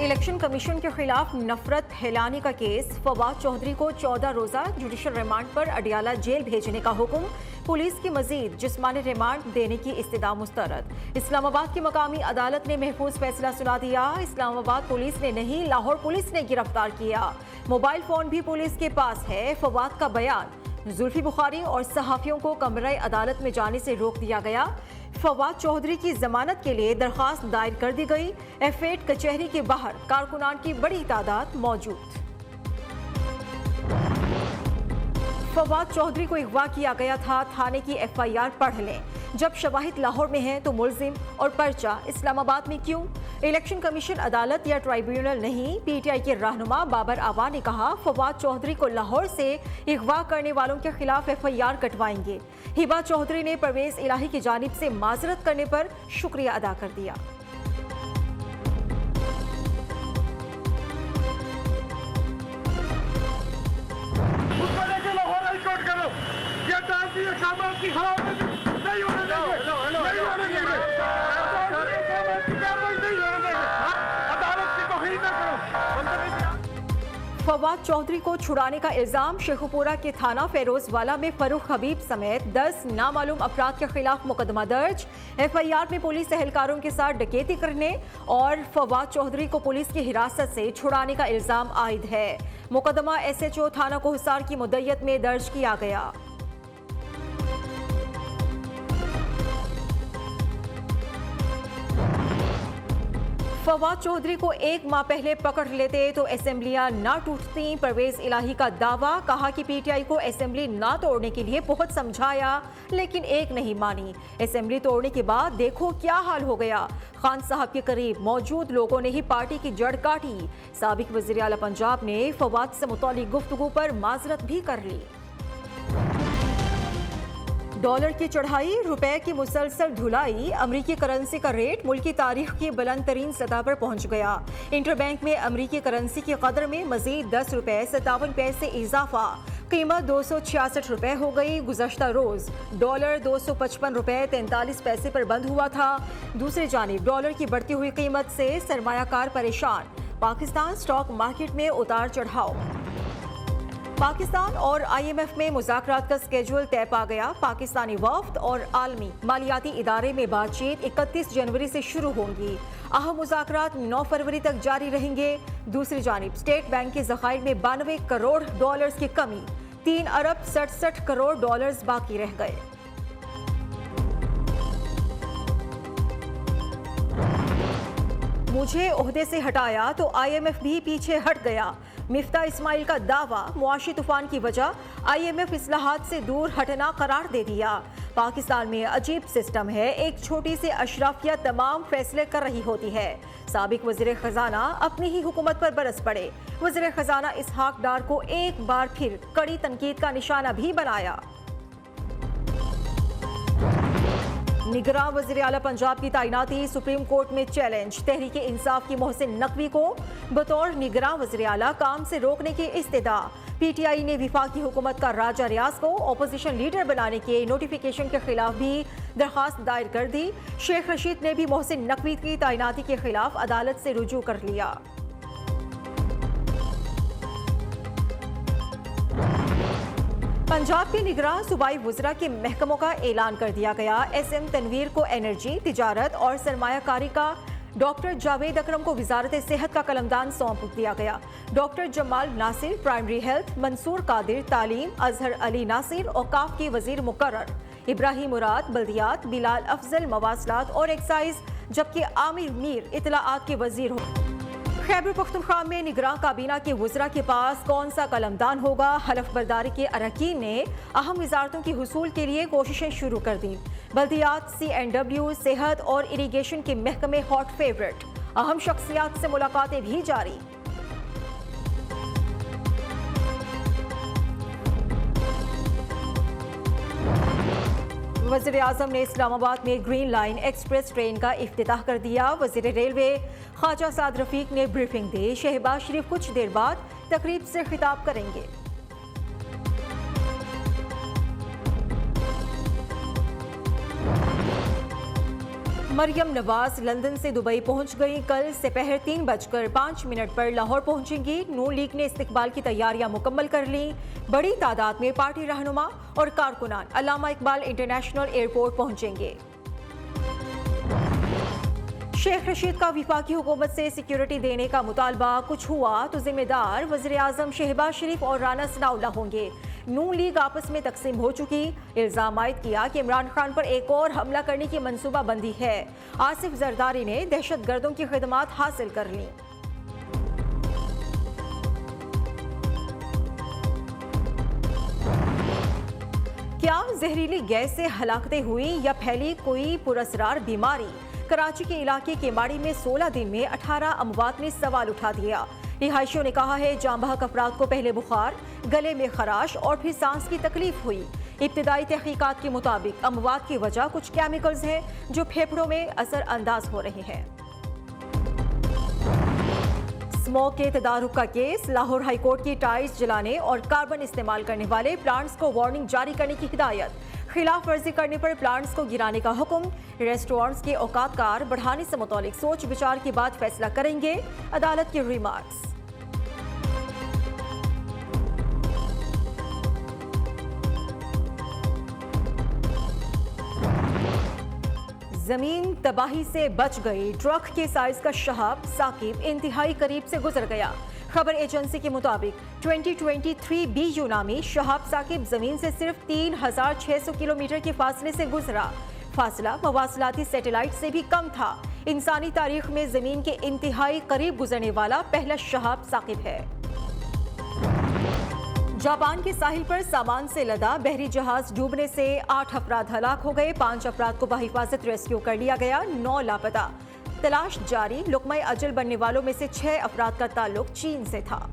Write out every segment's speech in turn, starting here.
Election commission के खिलाफ नफरत फैलाने का केस, फवाद चौधरी को 14 रोजा जुडिशल रिमांड पर अडियाला जेल भेजने का हुक्म। पुलिस की मजीद जिस्मानी रिमांड देने की इस्तदा मुस्तरद। इस्लामाबाद की मकामी अदालत ने महफूज फैसला सुना दिया। इस्लामाबाद पुलिस ने नहीं, लाहौर पुलिस ने गिरफ्तार किया। मोबाइल फोन भी पुलिस के पास है। फवाद का बयान, जुल्फी बुखारी और सहाफियों को कमरे अदालत में जाने से रोक दिया गया। फवाद चौधरी की जमानत के लिए दरखास्त दायर कर दी गई। F8 कचहरी के बाहर कारकुनान की बड़ी तादाद मौजूद। फवाद चौधरी को अगवा किया गया था, थाने की FIR पढ़ लें। जब शवाहिद लाहौर में है तो मुल्जिम और पर्चा इस्लामाबाद में क्यों? इलेक्शन कमीशन अदालत या ट्राइब्यूनल नहीं। PTI के रहनुमा बाबर आवा ने कहा, फवाद चौधरी को लाहौर से अगवा करने वालों के खिलाफ FIR कटवाएंगे। हिबा चौधरी ने परवेज इलाही की जानिब से माजरत करने पर शुक्रिया अदा कर दिया। फवाद चौधरी को छुड़ाने का इल्जाम, शेखुपुरा के थाना फेरोजवाला में फरूख हबीब समेत 10 नामालूम अफराद के खिलाफ मुकदमा दर्ज। FIR में पुलिस एहलकारों के साथ डकैती करने और फवाद चौधरी को पुलिस की हिरासत से छुड़ाने का इल्जाम आयद है। मुकदमा SHO थाना कोहसार की मुद्दत में दर्ज किया गया। फवाद चौधरी को 1 माह पहले पकड़ लेते तो असेंबलियां ना टूटती। परवेज इलाही का दावा, कहा कि PTI को असेंबली ना तोड़ने के लिए बहुत समझाया लेकिन एक नहीं मानी। असेंबली तोड़ने के बाद देखो क्या हाल हो गया। खान साहब के करीब मौजूद लोगों ने ही पार्टी की जड़ काटी। साबिक वज़ीर आला पंजाब ने फवाद से मुताल्लिक गुफ्तगू पर माजरत भी कर ली। डॉलर की चढ़ाई, रुपए की मुसलसल धुलाई, अमरीकी करेंसी का रेट मुल्की तारीख की बुलंद तरीन सतह पर पहुंच गया। इंटरबैंक में अमरीकी करेंसी की कदर में मजीद 10 रुपए 57 पैसे इजाफा, कीमत 266 रुपए हो गई। गुज़श्ता रोज डॉलर 255 रुपए 43 पैसे पर बंद हुआ था। दूसरी जानिब डॉलर की बढ़ती हुई कीमत से सरमायाकार परेशान। पाकिस्तान स्टॉक मार्केट में उतार चढ़ाव। पाकिस्तान और IMF में मुज़ाकरात का स्केड्यूल तय पा गया। पाकिस्तानी वफ्द और आलमी मालियाती इदारे में बातचीत 31 जनवरी से शुरू होंगी। अहम मुज़ाकरात 9 फरवरी तक जारी रहेंगे। दूसरी जानिब स्टेट बैंक के ज़खायर में 92 करोड़ डॉलर्स की कमी, 3 अरब 67 करोड़ डॉलर्स बाकी रह गए। मुझे ओहदे से हटाया तो IMF भी पीछे हट गया। मिफ्ता इस्माइल का दावा, मुआशी तूफान की वजह IMF इस्लाहात से दूर हटना करार दे दिया। पाकिस्तान में अजीब सिस्टम है, एक छोटी सी अशराफिया तमाम फैसले कर रही होती है। साबिक वज़ीर खजाना अपनी ही हुकूमत पर बरस पड़े। वज़ीर खजाना इसहाक डार को एक बार फिर कड़ी तनकीद का निशाना भी बनाया। निगरां वज़ीर आला पंजाब की तैनाती सुप्रीम कोर्ट में चैलेंज। तहरीक इंसाफ की मोहसिन नकवी को बतौर निगरां वज़ीर आला काम से रोकने की इस्तदा। PTI ने वफाकी हुकूमत का राजा रियाज को अपोजिशन लीडर बनाने के नोटिफिकेशन के खिलाफ भी दरखास्त दायर कर दी। शेख रशीद ने भी मोहसिन नकवी की तैनाती के खिलाफ अदालत से रुजू कर लिया। पंजाब के निगरां सूबाई वज़रा के महकमों का ऐलान कर दिया गया। SM तनवीर को एनर्जी, तिजारत और सरमायाकारी का, डॉक्टर जावेद अकरम को वजारत सेहत का कलमदान सौंप दिया गया। Doctor Jamal Nasir primary health, Mansoor Qadir तालीम, अजहर अली नासिर औकाफ के वजीर मुकर्रर, इब्राहिम मुराद बल्दियात, बिलाल अफजल मवासलात और एक्साइज, जबकि आमिर मीर इतलाआत के वजीर हो। खैबर पख्तूनख्वा में निगरां काबीना के वज़रा के पास कौन सा कलमदान होगा? हलफ बर्दारी के अरकान ने अहम वजारतों की हुसूल के लिए कोशिशें शुरू कर दी। बल्दियात, CNW, सेहत और इरीगेशन के महकमे हॉट फेवरेट। अहम शख्सियात से मुलाकातें भी जारी। वज़ीर आज़म ने इस्लामाबाद में ग्रीन लाइन एक्सप्रेस ट्रेन का इफ्तिताह कर दिया। वज़ीर रेलवे ख्वाजा साद रफीक ने ब्रीफिंग दी। शहबाज शरीफ कुछ देर बाद तकरीब से खिताब करेंगे। मरियम नवाज लंदन से दुबई पहुंच गई। कल दोपहर 3:05 पर लाहौर पहुंचेंगी। नून लीग ने इस्तकबाल की तैयारियां मुकम्मल कर ली। बड़ी तादाद में पार्टी रहनुमा और कारकुनान अल्लामा इकबाल इंटरनेशनल एयरपोर्ट पहुंचेंगे। शेख रशीद का वफाकी हुकूमत से सिक्योरिटी देने का मुतालबा, कुछ हुआ तो जिम्मेदार वज़ीर आज़म शहबाज शरीफ और राना सनाउल्लाह होंगे। नून लीग आपस में तकसीम हो चुकी। इल्जाम आयद किया कि इमरान खान पर एक और हमला करने की मनसूबाबंदी है। आसिफ जरदारी ने दहशत गर्दों की खिदमात हासिल कर लीं। क्या जहरीली गैस से हलाकतें हुई या फैली कोई पुरअसरार बीमारी? कराची के इलाके केमाड़ी में 16 दिन में 18 अमवात ने सवाल उठा दिया। रिहायशियों ने कहा है जाँ बहक अफराद को पहले बुखार, गले में खराश और फिर सांस की तकलीफ हुई। इब्तिदाई तहकीकात के मुताबिक अमवात की वजह कुछ केमिकल्स हैं जो फेफड़ों में असर अंदाज हो रहे हैं। स्मोक के तदारुक का केस, लाहौर हाईकोर्ट की टाइल्स जलाने और कार्बन इस्तेमाल करने वाले प्लांट्स को वार्निंग जारी करने की हिदायत। खिलाफ वर्जी करने पर प्लांट्स को गिराने का हुक्म। रेस्टोरेंट्स के औकात कार बढ़ाने से मुतालिक सोच विचार के बाद फैसला करेंगे। अदालत की रिमार्क्स। जमीन तबाही से बच गई। ट्रक के साइज का शहाब साकिब इंतहाई करीब से गुजर गया। खबर एजेंसी के मुताबिक 2023 BU नामी शहाब साकिब जमीन से सिर्फ 3600 किलोमीटर के फासले से गुजरा। फासला मवासलाती सैटेलाइट से भी कम था। इंसानी तारीख में जमीन के इंतहाई करीब गुजरने वाला पहला शहाब साकिब है। जापान के साहिल पर सामान से लदा बहरी जहाज डूबने से 8 अफराद हलाक हो गए। 5 अफराद को बहिफाजत रेस्क्यू कर लिया गया। 9 लापता। तलाश जारी। लुकमा अजल बनने वालों में से 6 अफराद का ताल्लुक चीन से था।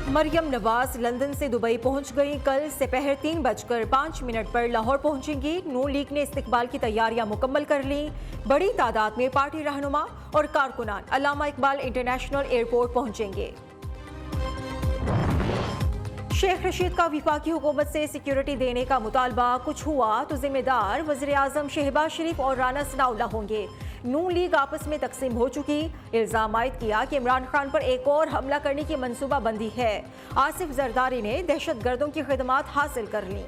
मरियम नवाज लंदन से दुबई पहुंच गई। कल दोपहर 3:05 पर लाहौर पहुंचेंगी। नून लीग ने इस्तकबाल की तैयारियां मुकम्मल कर ली। बड़ी तादाद में पार्टी रहनुमा और कारकुनान अल्लामा इकबाल इंटरनेशनल एयरपोर्ट पहुंचेंगे। शेख रशीद का वफाकी हुकूमत से सिक्योरिटी देने का मुतालबा, कुछ हुआ तो जिम्मेदार वज़ीर आज़म शहबाज शरीफ और राना सनाउल्लाह होंगे। नून लीग आपस में तकसीम हो चुकी। इल्जाम आयद किया कि इमरान खान पर एक और हमला करने की मनसूबाबंदी है। आसिफ जरदारी ने दहशत गर्दों की खिदमात हासिल कर लीं।